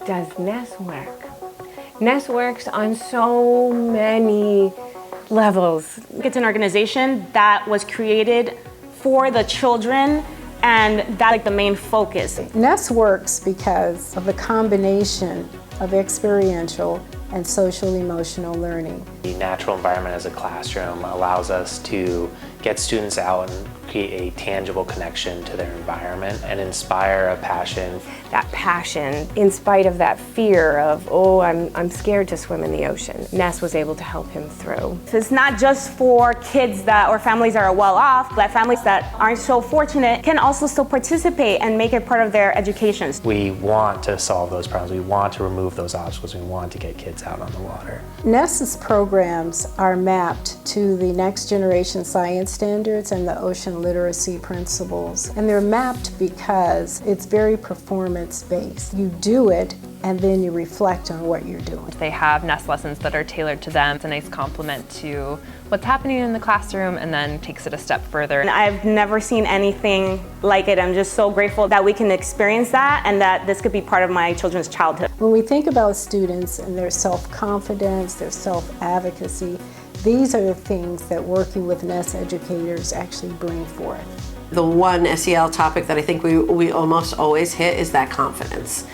Does NESS work? NESS works on so many levels. It's an organization that was created for the children, and that's like the main focus. NESS works because of the combination of experiential and social-emotional learning. The natural environment as a classroom allows us to get students out and create a tangible connection to their environment and inspire a passion. That passion, in spite of that fear of, oh, I'm scared to swim in the ocean, NESS was able to help him through. So it's not just for kids that or families that are well off, but families that aren't so fortunate can also still participate and make it part of their education. We want to solve those problems. We want to remove those obstacles. We want to get kids out on the water. NESS's programs are mapped to the next generation science standards and the ocean literacy principles. And they're mapped because it's very performance-based. You do it and then you reflect on what you're doing. They have NESS lessons that are tailored to them. It's a nice complement to what's happening in the classroom and then takes it a step further. And I've never seen anything like it. I'm just so grateful that we can experience that and that this could be part of my children's childhood. When we think about students and their self-confidence, their self-advocacy, these are the things that working with NESS educators actually bring forth. The one SEL topic that I think we almost always hit is that confidence.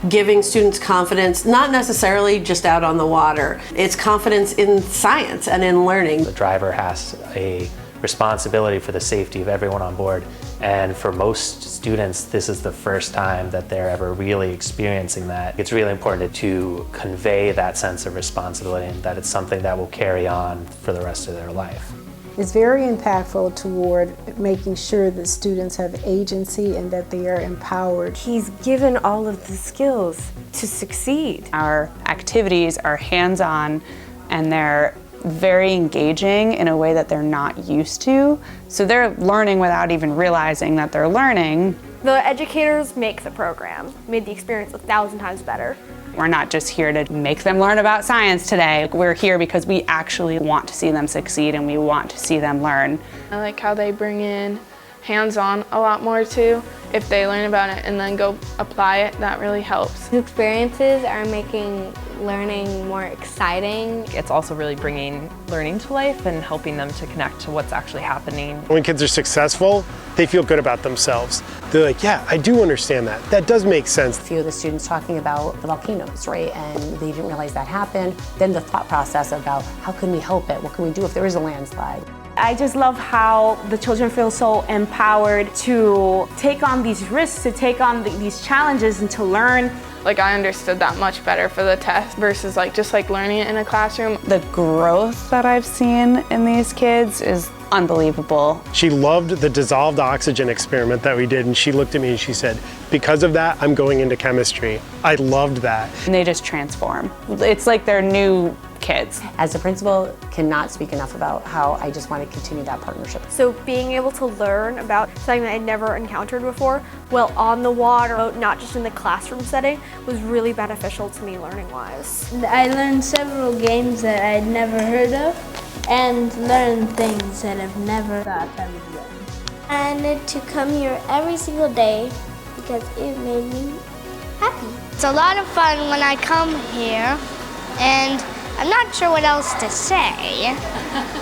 Giving students confidence, not necessarily just out on the water. It's confidence in science and in learning. The driver has a responsibility for the safety of everyone on board, and for most students this is the first time that they're ever really experiencing that. It's really important to convey that sense of responsibility and that it's something that will carry on for the rest of their life. It's very impactful toward making sure that students have agency and that they are empowered. He's given all of the skills to succeed. Our activities are hands-on and they're very engaging in a way that they're not used to. So they're learning without even realizing that they're learning. The educators make the program, made the experience 1,000 times better. We're not just here to make them learn about science today. We're here because we actually want to see them succeed and we want to see them learn. I like how they bring in hands-on a lot more too. If they learn about it and then go apply it, that really helps. The experiences are making learning more exciting. It's also really bringing learning to life and helping them to connect to what's actually happening. When kids are successful, they feel good about themselves. They're like, yeah, I do understand that. That does make sense. A few of the students talking about the volcanoes, right? And they didn't realize that happened. Then the thought process about how can we help it? What can we do if there is a landslide? I just love how the children feel so empowered to take on these risks, to take on these challenges and to learn. Like I understood that much better for the test versus just learning it in a classroom. The growth that I've seen in these kids is unbelievable. She loved the dissolved oxygen experiment that we did, and she looked at me and she said, because of that, I'm going into chemistry. I loved that. And they just transform. It's like they're new kids. As a principal, cannot speak enough about how I just want to continue that partnership. So being able to learn about something that I'd never encountered before, well on the water, not just in the classroom setting, was really beneficial to me learning-wise. I learned several games that I'd never heard of and learned things that I've never thought I would learn. I wanted to come here every single day because it made me happy. It's a lot of fun when I come here, and I'm not sure what else to say.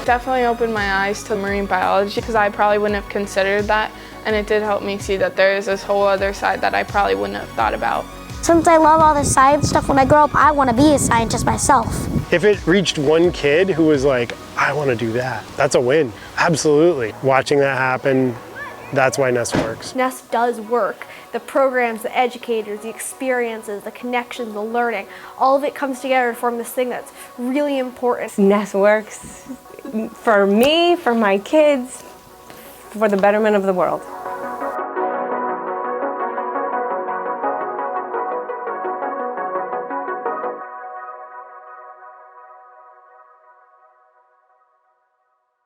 Definitely opened my eyes to marine biology because I probably wouldn't have considered that, and it did help me see that there is this whole other side that I probably wouldn't have thought about. Since I love all the science stuff, when I grow up, I want to be a scientist myself. If it reached one kid who was like, I want to do that, that's a win. Absolutely. Watching that happen, that's why NESS works. NESS does work. The programs, the educators, the experiences, the connections, the learning, all of it comes together to form this thing that's really important. NESS works for me, for my kids, for the betterment of the world.